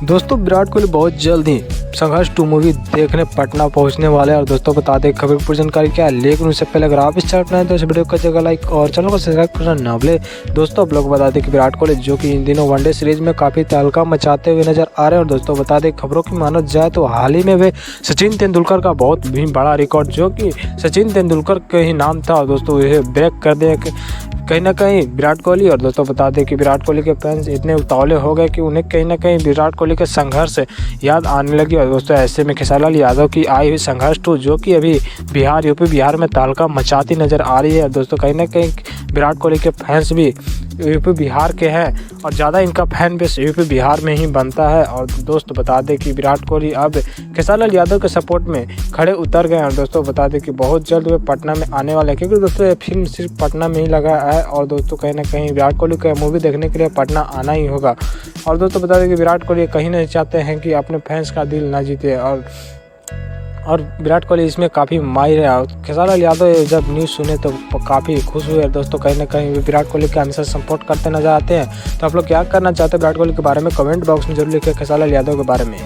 दोस्तों विराट कोहली बहुत जल्द ही संघर्ष 2 मूवी देखने पटना पहुंचने वाले हैं। और दोस्तों बता दें खबर पूरी जानकारी क्या है, लेकिन उससे पहले अगर आप इस चैनल पर नए हैं तो इस वीडियो को जगह लाइक और चैनल को सब्सक्राइब करना ना भूलें। दोस्तों आप लोग बता दें कि विराट कोहली जो कि इन दिनों वनडे सीरीज में काफ़ी तहलका मचाते हुए नजर आ रहे हैं। और दोस्तों बता दें खबरों की मानत जाए तो हाल ही में वे सचिन तेंदुलकर का बहुत भी बड़ा रिकॉर्ड जो कि सचिन तेंदुलकर के ही नाम था, दोस्तों यह ब्रेक कर दे कहीं ना कहीं विराट कोहली। और दोस्तों बता दें कि विराट कोहली के फैंस इतने उतावले हो गए कि उन्हें कहीं ना कहीं विराट कोहली के संघर्ष याद आने लगी। और दोस्तों ऐसे में खेसारी लाल यादव की आई हुई संघर्ष 2 जो कि अभी यूपी बिहार में तहलका मचाती नज़र आ रही है। दोस्तों कहीं ना कहीं विराट कोहली के फैंस भी यूपी बिहार के हैं और ज़्यादा इनका फैन बेस यूपी बिहार में ही बनता है। और दोस्तों बता दें कि विराट कोहली अब खेसारी लाल यादव के सपोर्ट में खड़े उतर गए हैं। और दोस्तों बता दें कि बहुत जल्द वे पटना में आने वाले हैं, क्योंकि दोस्तों ये फिल्म सिर्फ पटना में ही लगा है। और दोस्तों कहीं ना कहीं विराट कोहली का मूवी देखने के लिए पटना आना ही होगा। और दोस्तों बता दें कि विराट कोहली कहीं नहीं चाहते हैं कि अपने फैंस का दिल ना जीते। और विराट कोहली इसमें काफ़ी माहिर है। और खेसारी लाल यादव जब न्यूज़ सुने तो काफ़ी खुश हुए। दोस्तों कहीं ना कहीं विराट कोहली के हमेशा सपोर्ट करते नजर आते हैं। तो आप लोग क्या करना चाहते हैं विराट कोहली के बारे में कमेंट बॉक्स में जरूर लिखें खेसारी लाल यादव के बारे में।